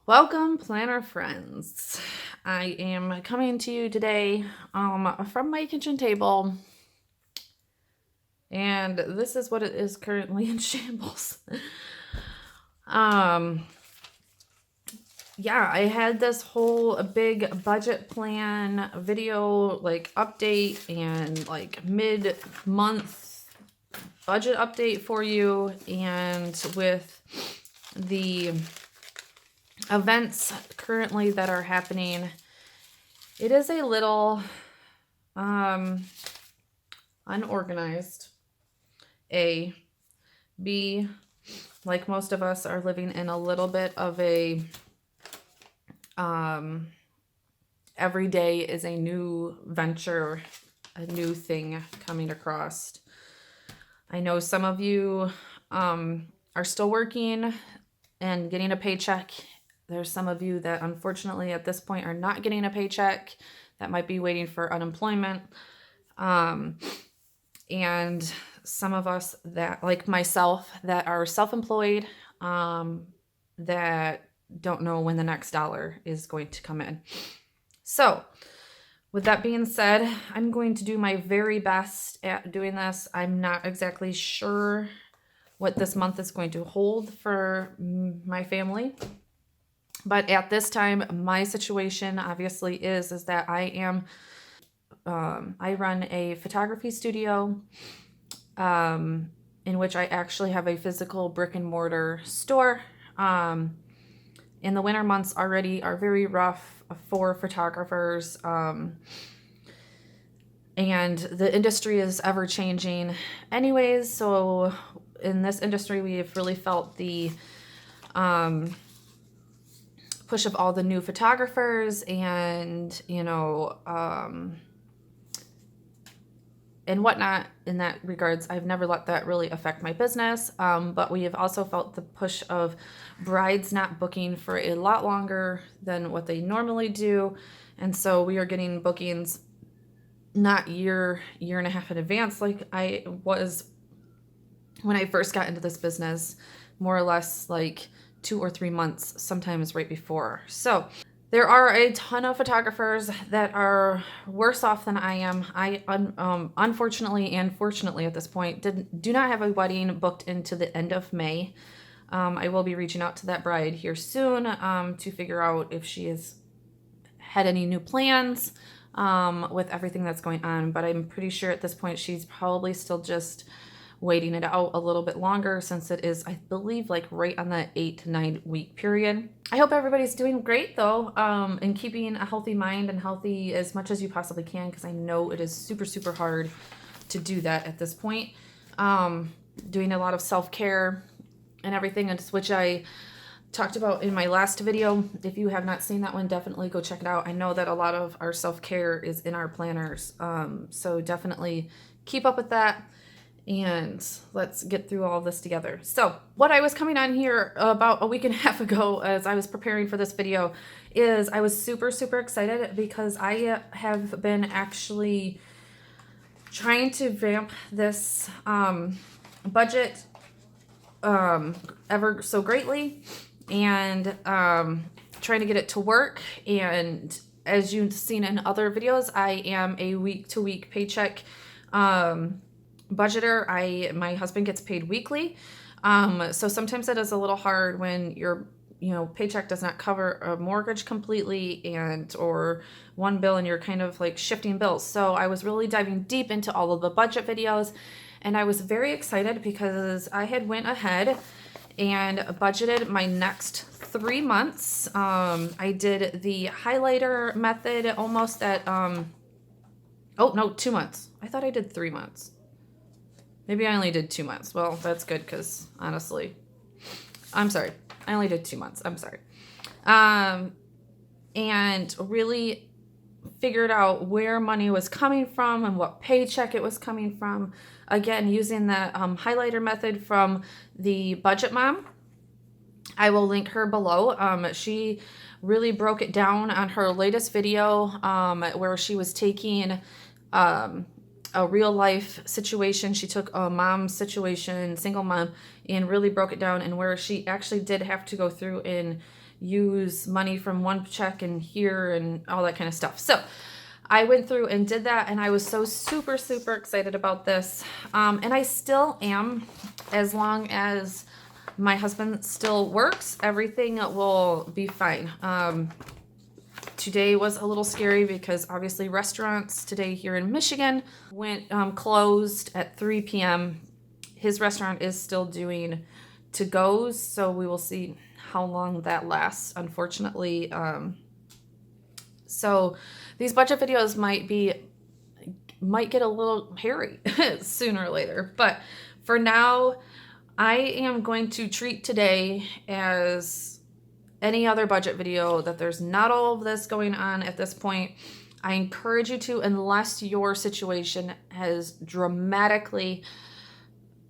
Welcome, planner friends. I am coming to you today from my kitchen table, and this is what it is currently in shambles. um, yeah, I had this whole big budget plan video, like update and like mid-month budget update for you, and with the events currently that are happening, it is a little unorganized. A. B, like most of us are living in a little bit of a every day is a new venture, a new thing coming across. I know some of you are still working and getting a paycheck. There's some of you that unfortunately at this point are not getting a paycheck, that might be waiting for unemployment. And some of us that, like myself, that are self-employed, that don't know when the next dollar is going to come in. So with that being said, I'm going to do my very best at doing this. I'm not exactly sure what this month is going to hold for my family. But at this time, my situation obviously is that I am, I run a photography studio in which I actually have a physical brick and mortar store. In the winter months already are very rough for photographers. And the industry is ever changing anyways. So in this industry, we've really felt the push of all the new photographers and, and whatnot in that regards. I've never let that really affect my business. But we have also felt the push of brides not booking for a lot longer than what they normally do. And so we are getting bookings not year and a half in advance like I was when I first got into this business, more or less like 2 or 3 months, sometimes right before. So there are a ton of photographers that are worse off than I am. I unfortunately and fortunately at this point do not have a wedding booked into the end of May. I will be reaching out to that bride here soon to figure out if she has had any new plans with everything that's going on. But I'm pretty sure at this point she's probably still just waiting it out a little bit longer, since it is, I believe, like right on the 8 to 9 week period. I hope everybody's doing great though, and keeping a healthy mind and healthy as much as you possibly can, because I know it is super, super hard to do that at this point. Doing a lot of self-care and everything, which I talked about in my last video. If you have not seen that one, definitely go check it out. I know that a lot of our self-care is in our planners, so definitely keep up with that. And let's get through all this together. So what I was coming on here about a week and a half ago as I was preparing for this video is I was super, super excited because I have been actually trying to vamp this budget ever so greatly, and trying to get it to work. And as you've seen in other videos, I am a week-to-week paycheck budgeter. My husband gets paid weekly. So sometimes it is a little hard when your paycheck does not cover a mortgage completely or one bill, and you're kind of like shifting bills. So I was really diving deep into all of the budget videos, and I was very excited because I had went ahead and budgeted my next 3 months. I did the highlighter method almost at, oh no, 2 months. I thought I did 3 months. Maybe I only did 2 months. Well, that's good because honestly, I'm sorry. I only did 2 months. I'm sorry. And really figured out where money was coming from and what paycheck it was coming from. Again, using the highlighter method from the Budget Mom. I will link her below. She really broke it down on her latest video where she was taking a real life situation. She took a mom situation, single mom, and really broke it down, and where she actually did have to go through and use money from one check and here and all that kind of stuff. So I went through and did that, and I was so super, super excited about this. And I still am, as long as my husband still works, everything will be fine. Today was a little scary because obviously restaurants today here in Michigan went closed at 3 p.m. His restaurant is still doing to-goes, so we will see how long that lasts, unfortunately. So these budget videos might get a little hairy sooner or later. But for now, I am going to treat today as any other budget video, that there's not all of this going on at this point. I encourage you to, unless your situation has dramatically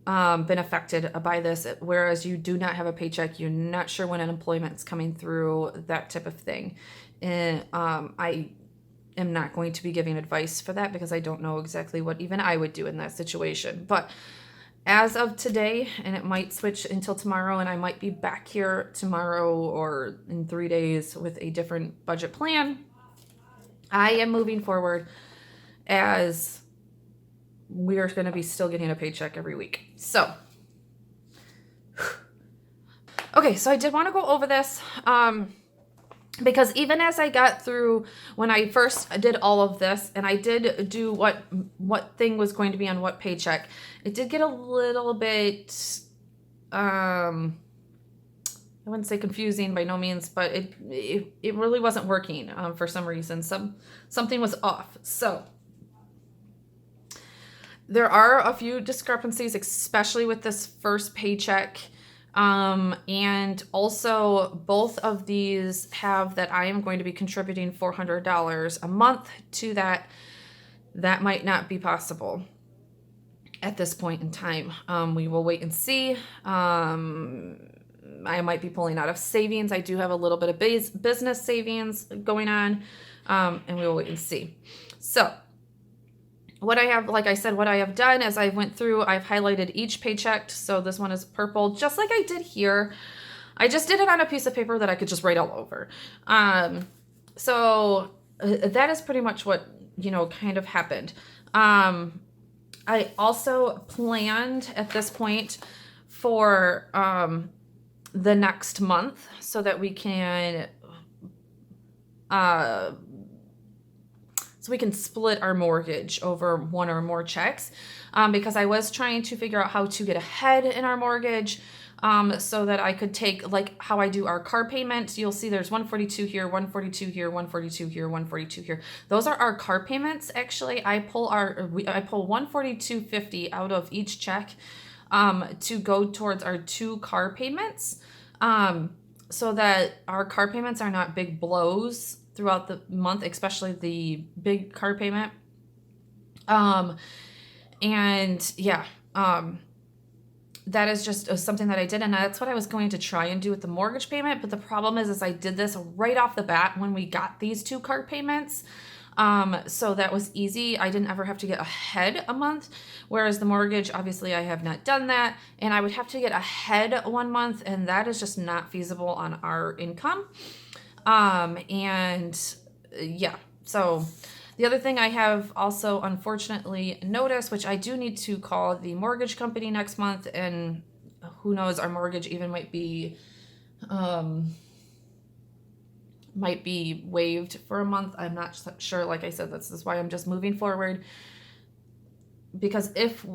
been affected by this, whereas you do not have a paycheck, you're not sure when unemployment's coming through, that type of thing. And I am not going to be giving advice for that because I don't know exactly what even I would do in that situation. But as of today, and it might switch until tomorrow, and I might be back here tomorrow or in 3 days with a different budget plan, I am moving forward as we are going to be still getting a paycheck every week. So, okay, so I did want to go over this because even as I got through, when I first did all of this, and I did do what thing was going to be on what paycheck, it did get a little bit, I wouldn't say confusing by no means, but it really wasn't working for some reason. Something was off. So there are a few discrepancies, especially with this first paycheck. And also both of these have that I am going to be contributing $400 a month to that. That might not be possible at this point in time. We will wait and see. I might be pulling out of savings. I do have a little bit of business savings going on, and we will wait and see. So what I have, like I said, what I have done as I went through, I've highlighted each paycheck. So this one is purple, just like I did here. I just did it on a piece of paper that I could just write all over. So that is pretty much what, kind of happened. I also planned at this point for the next month so that we can split our mortgage over one or more checks, because I was trying to figure out how to get ahead in our mortgage, so that I could take, like how I do our car payment. You'll see there's 142 here, 142 here, 142 here, 142 here. Those are our car payments. Actually, I pull 142.50 out of each check to go towards our 2 car payments, so that our car payments are not big blows throughout the month, especially the big car payment. That is just something that I did, and that's what I was going to try and do with the mortgage payment. But the problem is I did this right off the bat when we got these 2 car payments. So that was easy. I didn't ever have to get ahead a month, whereas the mortgage, obviously I have not done that, and I would have to get ahead 1 month, and that is just not feasible on our income. So the other thing I have also unfortunately noticed, which I do need to call the mortgage company next month, and who knows, our mortgage even might be waived for a month. I'm not sure. Like I said, this is why I'm just moving forward, because if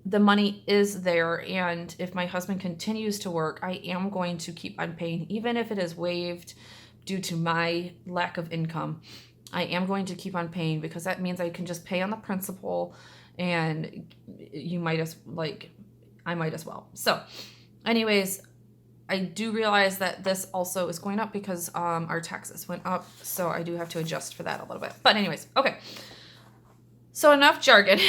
the money is there and if my husband continues to work, I am going to keep on paying, even if it is waived due to my lack of income. I am going to keep on paying, because that means I can just pay on the principal, and I might as well. So anyways, I do realize that this also is going up because our taxes went up, so I do have to adjust for that a little bit. But anyways, okay. So enough jargon.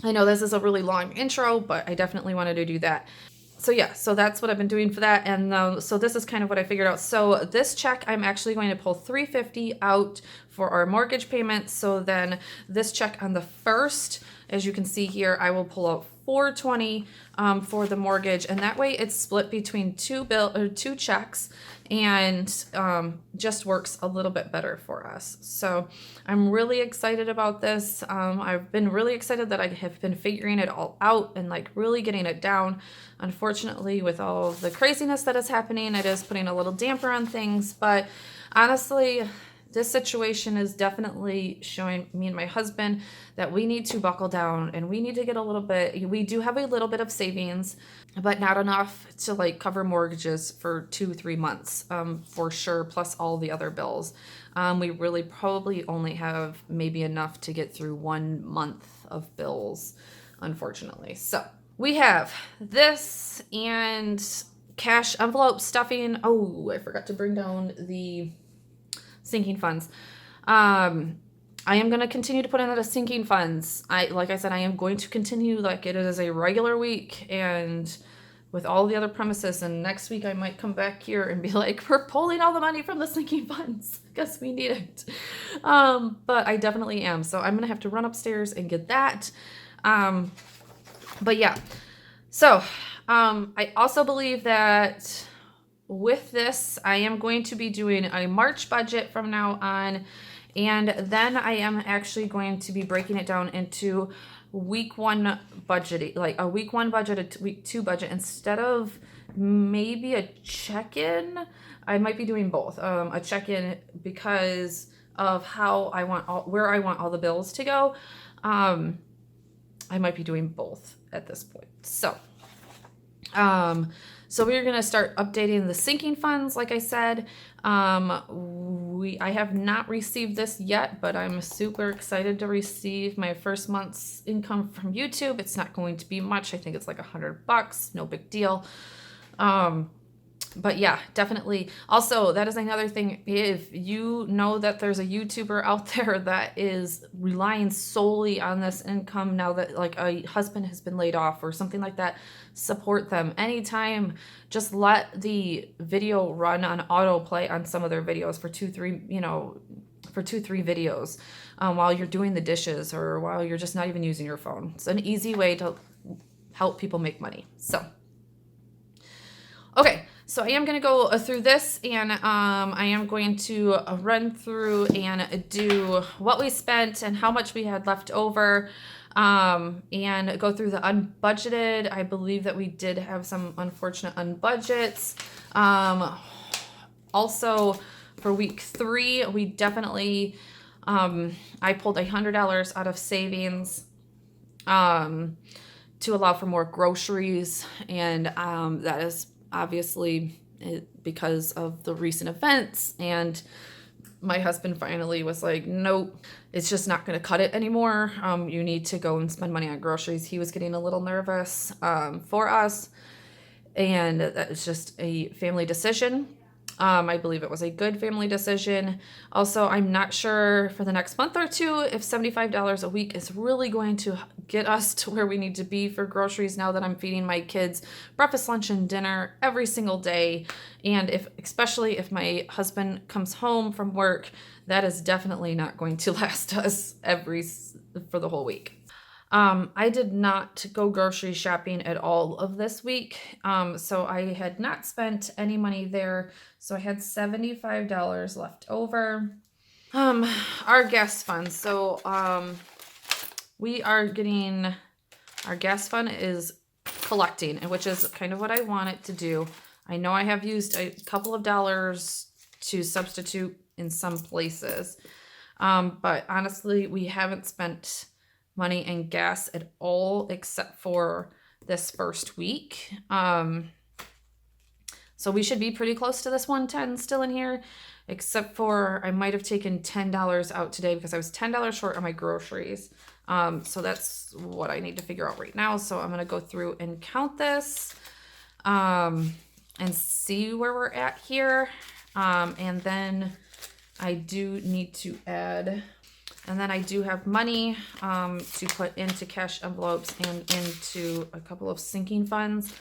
I know this is a really long intro, but I definitely wanted to do that. So yeah, so that's what I've been doing for that. And so this is kind of what I figured out. So this check, I'm actually going to pull $350 out for our mortgage payment. So then this check on the 1st, as you can see here, I will pull out $420 for the mortgage, and that way it's split between two checks, and just works a little bit better for us. So I'm really excited about this. I've been really excited that I have been figuring it all out and like really getting it down. Unfortunately, with all the craziness that is happening, it is putting a little damper on things, but honestly, this situation is definitely showing me and my husband that we need to buckle down and we need to get a little bit, we do have a little bit of savings, but not enough to like cover mortgages for 2-3 months, for sure, plus all the other bills. We really probably only have maybe enough to get through 1 month of bills, unfortunately. So we have this and cash envelope stuffing. Oh, I forgot to bring down the sinking funds. I am going to continue to put in the sinking funds. Like I said, I am going to continue like it is a regular week and with all the other premises. And next week I might come back here and be like, we're pulling all the money from the sinking funds because we need it. But I definitely am. So I'm going to have to run upstairs and get that. But yeah. So I also believe that with this, I am going to be doing a March budget from now on, and then I am actually going to be breaking it down into week 1 budgeting, like a week 1 budget, a week 2 budget, instead of maybe a check-in. I might be doing both, a check-in because of how I want where I want all the bills to go. I might be doing both at this point. So we're going to start updating the sinking funds, like I said. I have not received this yet, but I'm super excited to receive my first month's income from YouTube. It's not going to be much. I think it's like $100, no big deal. But yeah, definitely. Also, that is another thing. If you know that there's a YouTuber out there that is relying solely on this income now that like a husband has been laid off or something like that, support them anytime. Just let the video run on autoplay on some of their videos for 2-3 videos while you're doing the dishes or while you're just not even using your phone. It's an easy way to help people make money. So, okay. So I am going to go through this, and I am going to run through and do what we spent and how much we had left over, and go through the unbudgeted. I believe that we did have some unfortunate unbudgets. Also, for week 3, we definitely, I pulled $100 out of savings to allow for more groceries, and that is obviously because of the recent events, and my husband finally was like, nope, it's just not going to cut it anymore. You need to go and spend money on groceries. He was getting a little nervous for us, and that is just a family decision. I believe it was a good family decision. Also, I'm not sure for the next month or 2 if $75 a week is really going to get us to where we need to be for groceries now that I'm feeding my kids breakfast, lunch, and dinner every single day. And especially if my husband comes home from work, that is definitely not going to last us for the whole week. I did not go grocery shopping at all of this week. So I had not spent any money there. So I had $75 left over. Our gas fund. So, we are getting, our gas fund is collecting, which is kind of what I want it to do. I know I have used a couple of dollars to substitute in some places. But honestly, we haven't spent money in gas at all except for this first week. So we should be pretty close to this 110 still in here, except for I might have taken $10 out today because I was $10 short on my groceries. So that's what I need to figure out right now. So I'm going to go through and count this and see where we're at here. And then I do need to add, and then I do have money to put into cash envelopes and into a couple of sinking funds.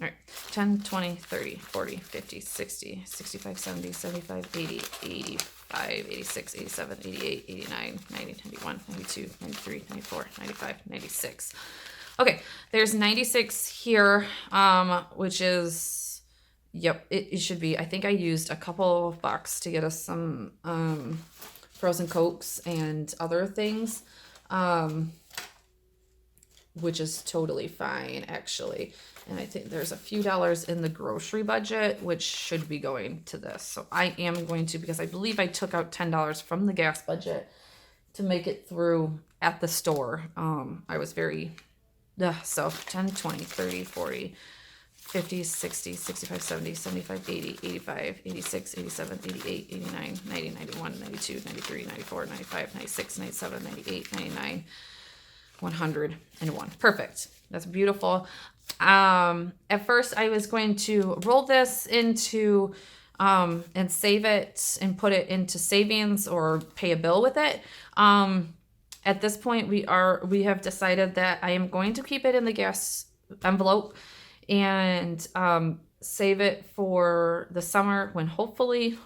All right, 10, 20, 30, 40, 50, 60, 65, 70, 75, 80, 85, 86, 87, 88, 89, 90, 91, 92, 93, 94, 95, 96. Okay, there's 96 here, which is, yep, it should be. I think I used a couple of bucks to get us some frozen Cokes and other things, which is totally fine, actually. And I think there's a few dollars in the grocery budget, which should be going to this. So I am going to, because I believe I took out $10 from the gas budget to make it through at the store. I was very, so 10, 20, 30, 40, 50, 60, 65, 70, 75, 80, 85, 86, 87, 88, 89, 90, 91, 92, 93, 94, 95, 96, 97, 98, 99, 101. Perfect. That's beautiful. At first I was going to roll this into, and save it and put it into savings or pay a bill with it. At this point we have decided that I am going to keep it in the gas envelope and, save it for the summer when hopefully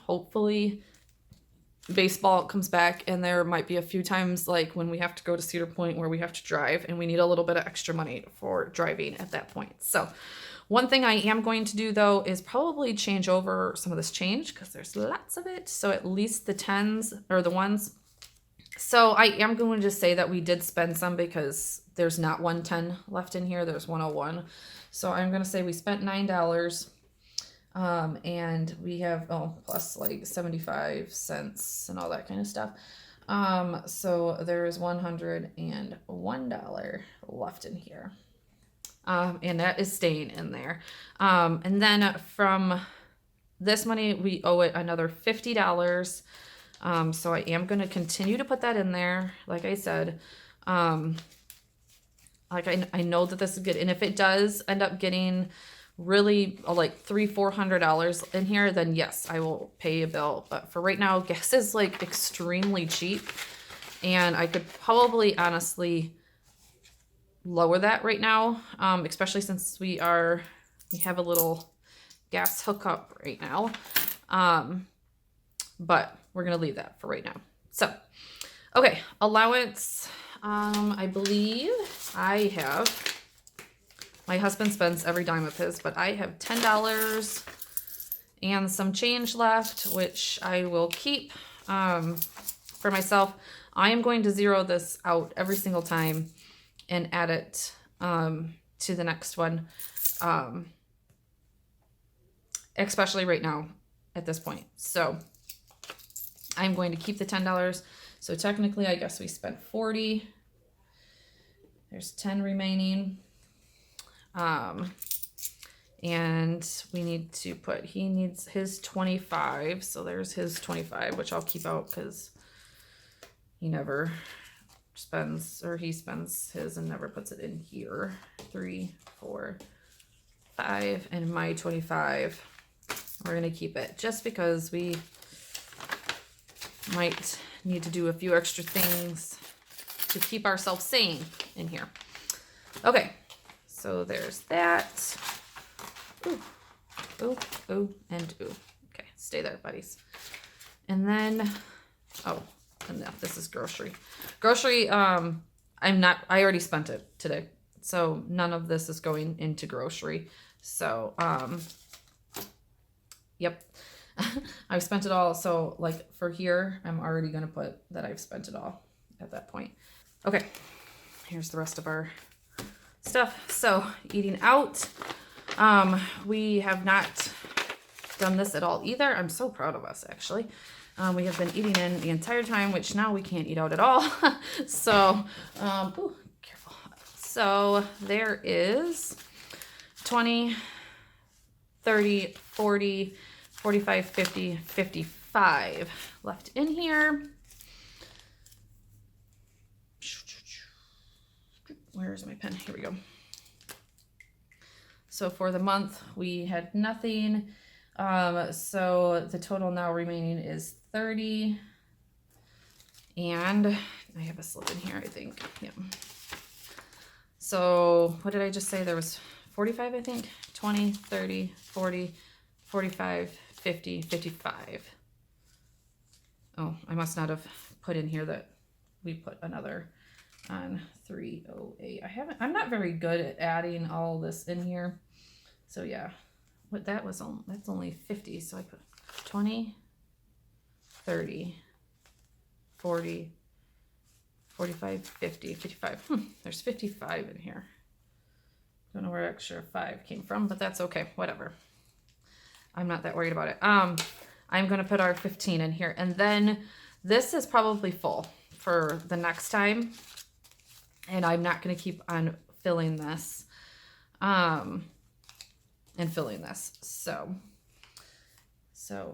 baseball comes back, and there might be a few times like when we have to go to Cedar Point where we have to drive and we need a little bit of extra money for driving at that point. So one thing I am going to do though is probably change over some of this change because there's lots of it. So at least the tens or the ones. So I am going to say that we did spend some because there's not 110 left in here. There's 101. So I'm going to say we spent $9. And we have, plus like 75 cents and all that kind of stuff. So there is $101 left in here. And that is staying in there. And then from this money, we owe it another $50. So I am going to continue to put that in there. Like I said, like I know that this is good. And if it does end up getting really like $300-400 in here, then yes, I will pay a bill. But for right now, gas is like extremely cheap, and I could probably honestly lower that right now, especially since we have a little gas hookup right now. But we're gonna leave that for right now. So okay, allowance. I believe I have, my husband spends every dime of his, but I have $10 and some change left, which I will keep for myself. I am going to zero this out every single time and add it to the next one, especially right now at this point. So I'm going to keep the $10. So technically, I guess we spent 40. There's 10 remaining. And we need to put, he needs his 25. So there's his 25, which I'll keep out because he never spends, or he spends his and never puts it in here. 3, 4, 5, and my 25. We're going to keep it just because we might need to do a few extra things to keep ourselves sane in here. Okay. So there's that. Ooh, ooh, ooh, and ooh. Okay, stay there, buddies. And then, and no, this is grocery. Grocery, I already spent it today. So none of this is going into grocery. So, yep. I've spent it all. So like for here, I'm already going to put that I've spent it all at that point. Okay, here's the rest of our stuff. So eating out, we have not done this at all either. I'm so proud of us, actually. We have been eating in the entire time, which now we can't eat out at all. So ooh, careful. So there is 20, 30, 40, 45, 50, 55 left in here. Where's my pen? Here we go. So for the month, we had nothing. So the total now remaining is 30. And I have a slip in here, I think. Yeah. So what did I just say? There was 45, I think. 20, 30, 40, 45, 50, 55. Oh, I must not have put in here that we put another on 308. I'm not very good at adding all this in here. So yeah, what that's only 50. So I put 20, 30, 40, 45, 50, 55. There's 55 in here. Don't know where extra 5 came from, but that's okay. Whatever. I'm not that worried about it. I'm going to put our 15 in here. And then this is probably full for the next time. And I'm not going to keep on filling this. And filling this. So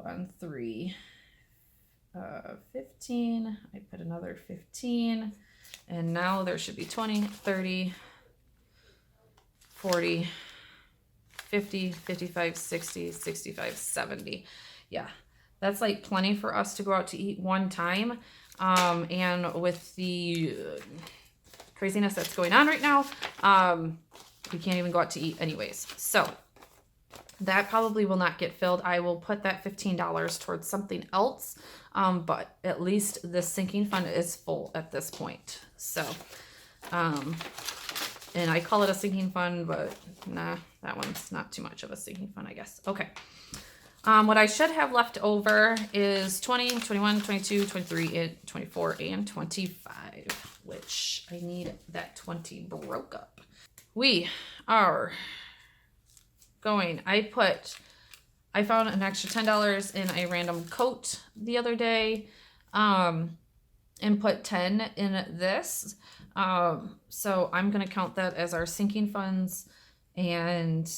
on 3, 15, I put another 15. And now there should be 20, 30, 40, 50, 55, 60, 65, 70. Yeah, that's like plenty for us to go out to eat one time. And with the craziness that's going on right now, we can't even go out to eat anyways. So that probably will not get filled. I will put that $15 towards something else. But at least this sinking fund is full at this point. So, and I call it a sinking fund, but nah, that one's not too much of a sinking fund, I guess. Okay. What I should have left over is 20, 21, 22, 23, and 24, and 25, which I need that 20 broke up. We are going, I found an extra $10 in a random coat the other day, and put 10 in this. So I'm going to count that as our sinking funds, and,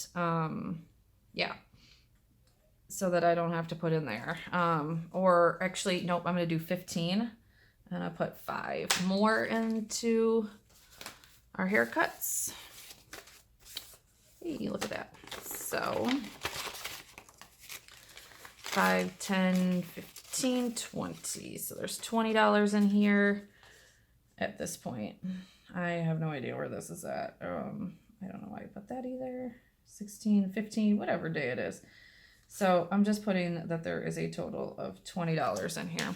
yeah, so that I don't have to put in there. Or actually, nope, I'm going to do 15, and I put 5 more into our haircuts. Hey, look at that. So 5, 10, 15, 20. So there's $20 in here at this point. I have no idea where this is at. I don't know why I put that either. 16, 15, whatever day it is. So I'm just putting that there is a total of $20 in here.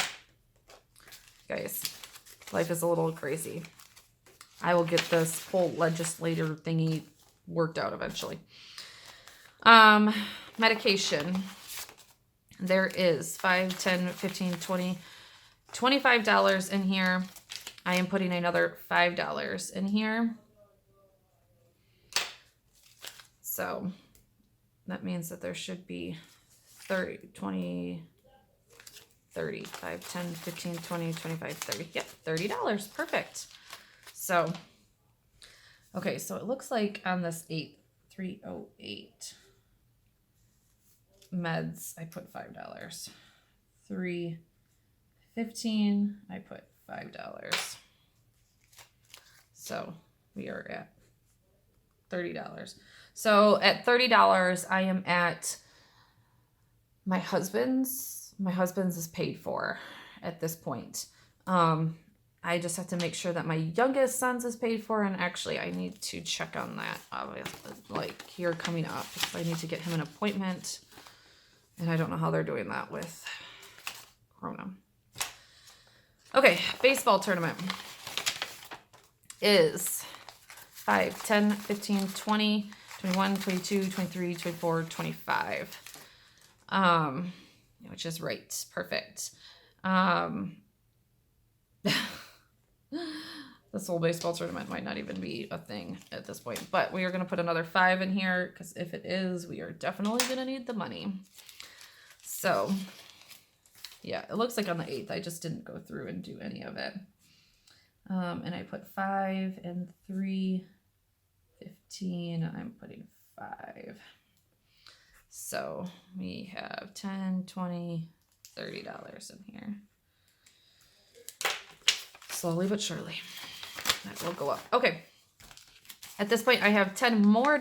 Guys, life is a little crazy. I will get this whole legislator thingy worked out eventually. Medication. There is 5, 10, 15, 20, $25 in here. I am putting another $5 in here. So that means that there should be 30, 20, 30, 5, 10, 15, 20, 25, 30. Yep, $30. Perfect. So, okay, so it looks like on this 308 meds, I put $5. 315, I put $5. So we are at $30. So at $30, I am at my husband's. My husband's is paid for at this point. I just have to make sure that my youngest son's is paid for, and actually I need to check on that, like here coming up, because I need to get him an appointment, and I don't know how they're doing that with Corona. Okay, baseball tournament is 5, 10, 15, 20, 21, 22, 23, 24, 25. Which is right. Perfect. This whole baseball tournament might not even be a thing at this point, but we are going to put another 5 in here, because if it is, we are definitely going to need the money. So yeah, it looks like on the 8th, I just didn't go through and do any of it. And I put 5 and 3, 15, I'm putting 5. So we have 10, 20, $30 in here. Slowly but surely, that will go up. Okay. At this point, I have $10 more.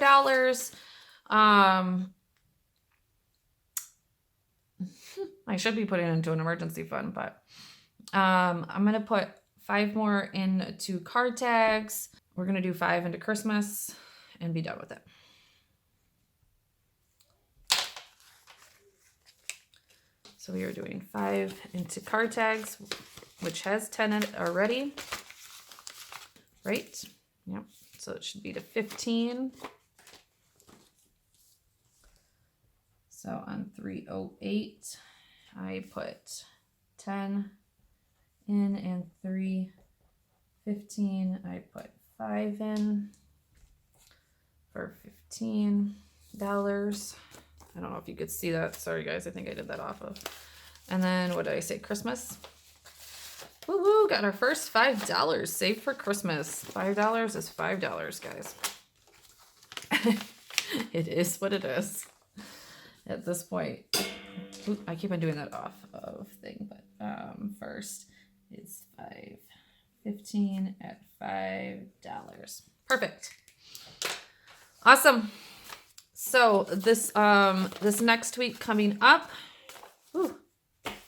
I should be putting it into an emergency fund, but I'm going to put 5 more into card tags. We're going to do 5 into Christmas and be done with it. So we are doing 5 into car tags, which has 10 in it already. Right? Yep. So it should be to 15. So on 308, I put 10 in, and 315, I put 5 in for $15. I don't know if you could see that. Sorry guys, I think I did that off of. And then what did I say? Christmas. Woo woo, got our first $5 saved for Christmas. $5 is $5, guys. It is what it is at this point. Ooh, I keep on doing that off of thing, but first is 5.15 at $5. Perfect. Awesome. So this this next week coming up,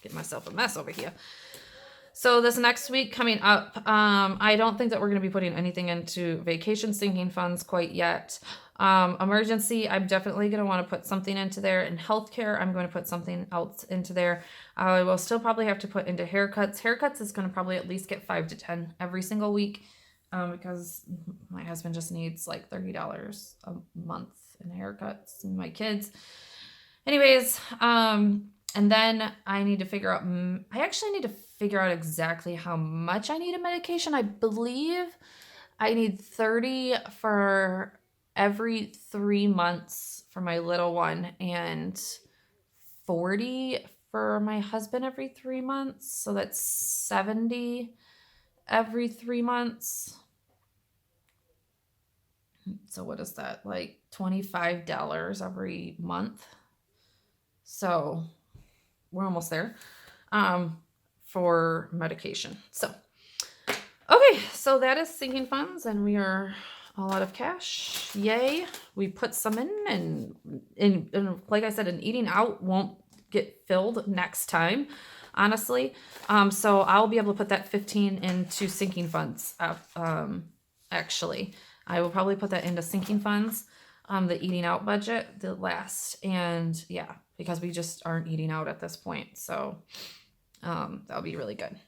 get myself a mess over here. So this next week coming up, I don't think that we're going to be putting anything into vacation sinking funds quite yet. Emergency, I'm definitely going to want to put something into there. In healthcare, I'm going to put something else into there. I will still probably have to put into haircuts. Haircuts is going to probably at least get 5 to 10 every single week, because my husband just needs like $30 a month in haircuts, and my kids. Anyways, and then I need to figure out, I actually need to figure out exactly how much I need of medication. I believe I need 30 for every 3 months for my little one, and 40 for my husband every 3 months. So that's 70 every 3 months. So what is that? Like $25 every month. So we're almost there for medication. So, okay, so that is sinking funds, and we are all out of cash. Yay. We put some in, and like I said, an eating out won't get filled next time, honestly. So I'll be able to put that 15 into sinking funds. Actually, I will probably put that into sinking funds. The eating out budget, the last, and yeah, because we just aren't eating out at this point. So that'll be really good.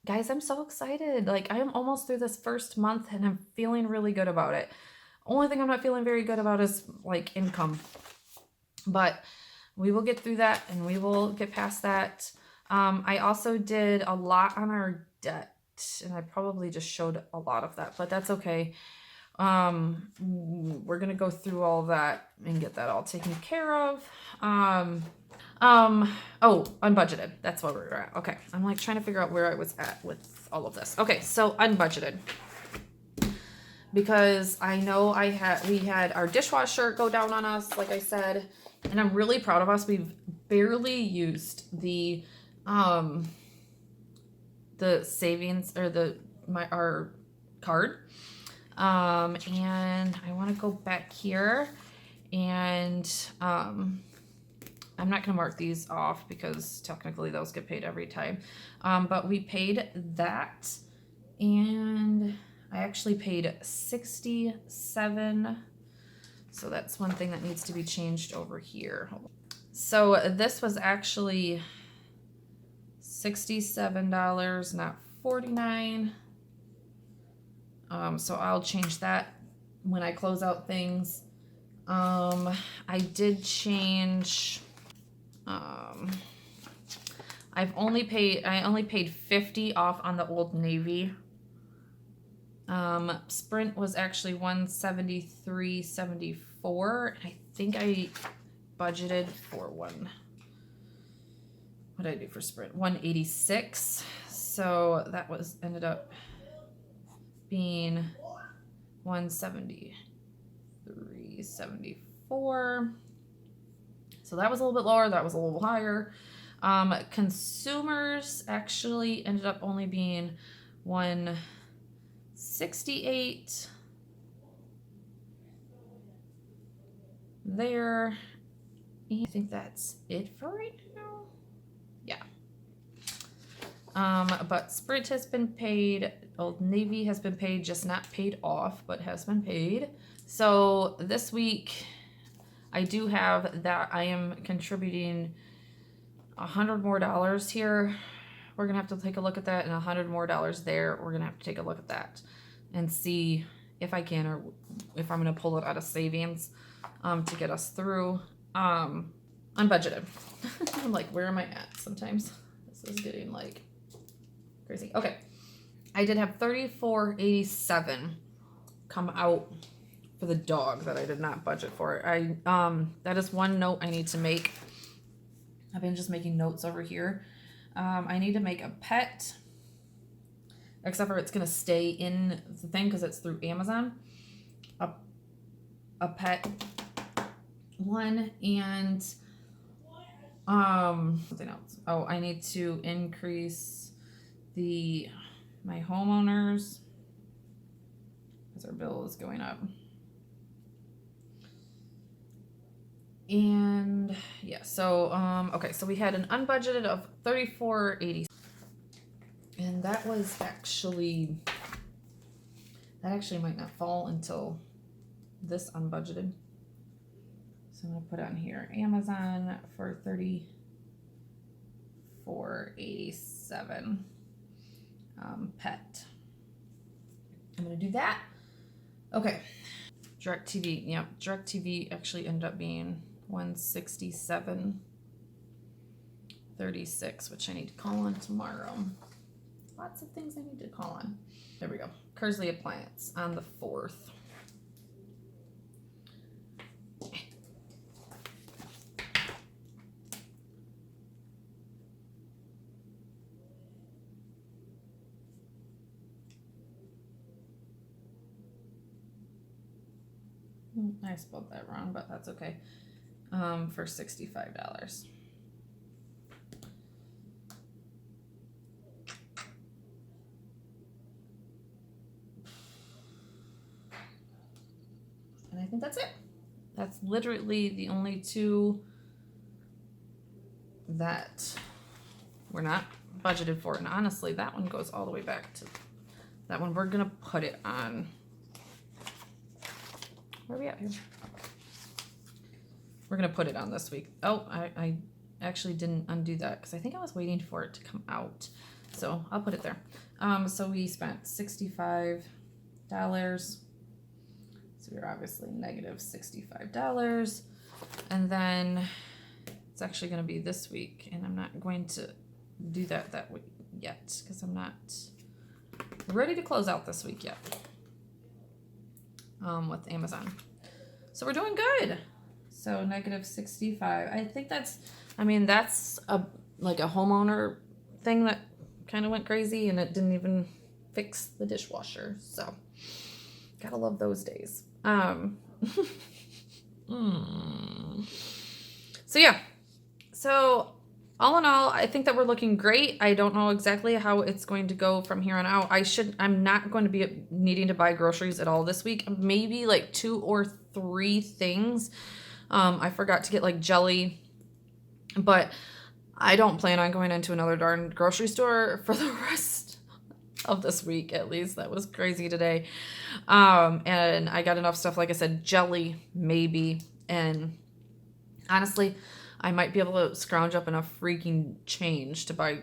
Guys, I'm so excited. Like, I am almost through this first month, and I'm feeling really good about it. Only thing I'm not feeling very good about is like income, but we will get through that, and we will get past that. I also did a lot on our debt, and I probably just showed a lot of that, but that's okay. We're gonna go through all of that and get that all taken care of. Oh, unbudgeted. That's where we're at. Okay. I'm like trying to figure out where I was at with all of this. Okay. So unbudgeted, because I know we had our dishwasher go down on us, like I said, and I'm really proud of us. We've barely used the savings or our card. And I want to go back here, and I'm not going to mark these off because technically those get paid every time. But we paid that, and I actually paid 67. So that's one thing that needs to be changed over here. So this was actually $67, not $49. So I'll change that when I close out things. I did change, I only paid 50 off on the Old Navy. Sprint was actually $173.74. I think I budgeted for what did I do for Sprint? $186. So that ended up being $173.74. So that was a little bit lower. That was a little higher. Consumers actually ended up only being $168 there. I think that's it for right now. Yeah. But Sprint has been paid. Old Navy has been paid, just not paid off, but has been paid. So this week I do have that I am contributing $100 more here. We're gonna have to take a look at that, and $100 more there. We're gonna have to take a look at that and see if I can, or if I'm gonna pull it out of savings to get us through. Unbudgeted. I'm like, where am I at sometimes? This is getting like crazy. Okay. I did have $34.87 come out for the dog that I did not budget for. That is one note I need to make. I've been just making notes over here. I need to make a pet, except for it's gonna stay in the thing because it's through Amazon. A pet one, and something else. Oh, I need to increase my homeowners because our bill is going up. And yeah, so okay, so we had an unbudgeted of $34.80, and that actually might not fall until this unbudgeted. So I'm gonna put on here Amazon for $34.87. Pet. I'm gonna do that. Okay. DirecTV. Yep. DirecTV actually ended up being $167.36, which I need to call on tomorrow. Lots of things I need to call on. There we go. Kersley Appliance on the 4th. I spelled that wrong, but that's okay. For $65. And I think that's it. That's literally the only two that we're not budgeted for. And honestly, that one goes all the way back to that one. We're gonna put it on. Where are we at here? We're gonna put it on this week. Oh, I actually didn't undo that because I think I was waiting for it to come out. So I'll put it there. So we spent $65. So we're obviously negative $65. And then it's actually gonna be this week, and I'm not going to do that week yet because I'm not ready to close out this week yet. With Amazon. So we're doing good. So negative 65. I think that's a homeowner thing that kind of went crazy, and it didn't even fix the dishwasher. So gotta love those days. So yeah. So all in all, I think that we're looking great. I don't know exactly how it's going to go from here on out. I'm not going to be needing to buy groceries at all this week. Maybe like 2 or 3 things. I forgot to get like jelly, but I don't plan on going into another darn grocery store for the rest of this week, at least. That was crazy today. And I got enough stuff, like I said, jelly, maybe. And honestly, I might be able to scrounge up enough freaking change to buy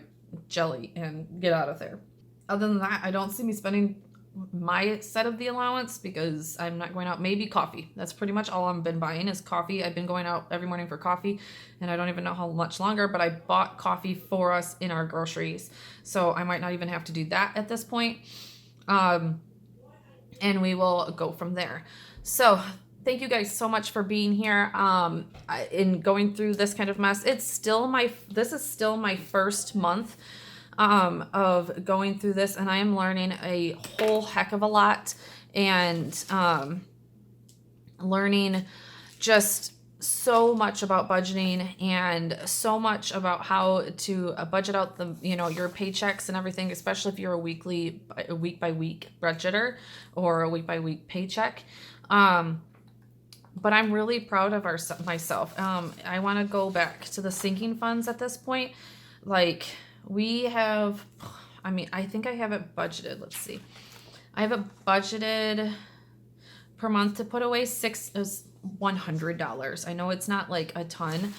jelly and get out of there. Other than that, I don't see me spending my set of the allowance because I'm not going out. Maybe coffee. That's pretty much all I've been buying is coffee. I've been going out every morning for coffee, and I don't even know how much longer, but I bought coffee for us in our groceries. So I might not even have to do that at this point. And we will go from there. So thank you guys so much for being here in going through this kind of mess. This is still my first month of going through this, and I am learning a whole heck of a lot, and learning just so much about budgeting and so much about how to budget out your paychecks and everything, especially if you're a week by week budgeter or a week by week paycheck. But I'm really proud of myself. I want to go back to the sinking funds at this point. Like we have, I think I have it budgeted. Let's see. I have it budgeted per month to put away $100. I know it's not like a ton.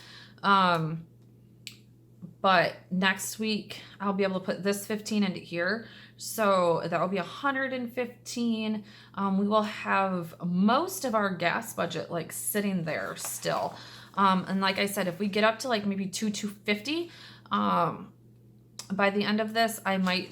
but next week I'll be able to put this 15 into here. So that will be 115. We will have most of our gas budget like sitting there still. And like I said, if we get up to like maybe 250, by the end of this, I might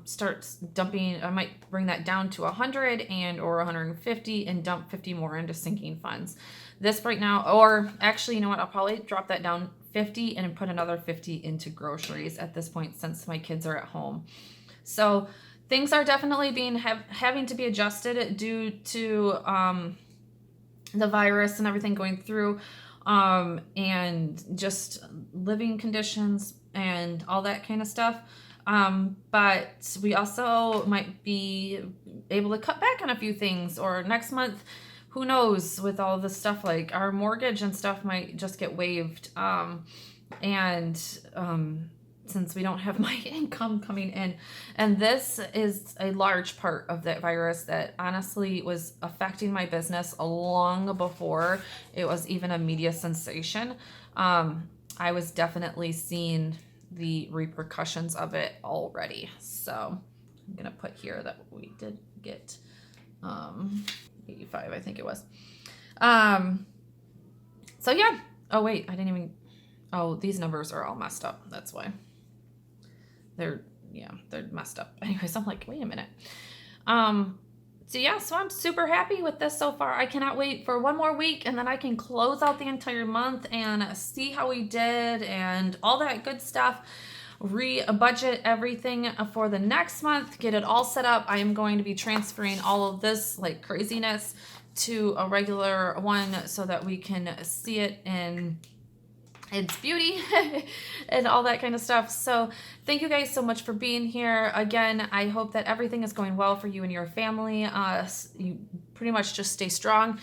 start dumping, I might bring that down to 100 and or 150 and dump 50 more into sinking funds. This right now, or actually, you know what, I'll probably drop that down 50 and put another 50 into groceries at this point since my kids are at home. So things are definitely being having to be adjusted due to the virus and everything going through, and just living conditions and all that kind of stuff. But we also might be able to cut back on a few things, or next month, who knows, with all this stuff, like our mortgage and stuff might just get waived. Since we don't have my income coming in, and this is a large part of that virus that honestly was affecting my business long before it was even a media sensation. I was definitely seeing the repercussions of it already. So I'm gonna put here that we did get 85, I think it was. So yeah. Oh wait, I didn't even, oh, these numbers are all messed up. That's why. They're messed up. Anyways, I'm like, wait a minute. So yeah, so I'm super happy with this so far. I cannot wait for one more week, and then I can close out the entire month and see how we did and all that good stuff. Budget everything for the next month, get it all set up. I am going to be transferring all of this like craziness to a regular one so that we can see it in its beauty and all that kind of stuff. So thank you guys so much for being here. Again, I hope that everything is going well for you and your family. You pretty much just stay strong,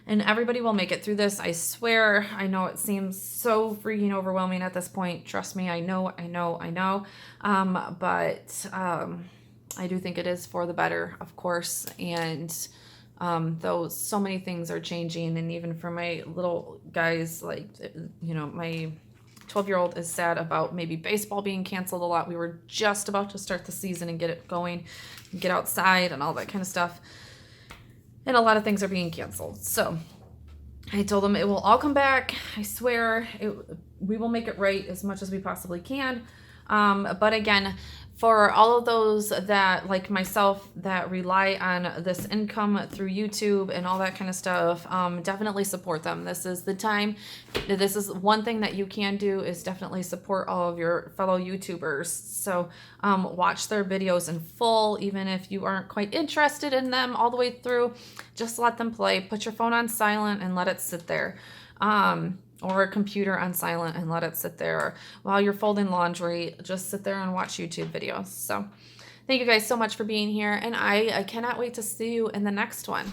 and everybody will make it through this. I swear. I know it seems so freaking overwhelming at this point. Trust me, I know. But I do think it is for the better, of course. And though so many things are changing, and even for my little guys, like, you know, my 12-year-old is sad about maybe baseball being canceled a lot. We were just about to start the season and get it going, get outside and all that kind of stuff. And a lot of things are being canceled. So I told them it will all come back. I swear we will make it right as much as we possibly can. But again, for all of those that, like myself, that rely on this income through YouTube and all that kind of stuff, definitely support them. This is the time. This is one thing that you can do, is definitely support all of your fellow YouTubers. So watch their videos in full, even if you aren't quite interested in them all the way through. Just let them play. Put your phone on silent and let it sit there. Or a computer on silent and let it sit there. While you're folding laundry, just sit there and watch YouTube videos. So thank you guys so much for being here, and I cannot wait to see you in the next one.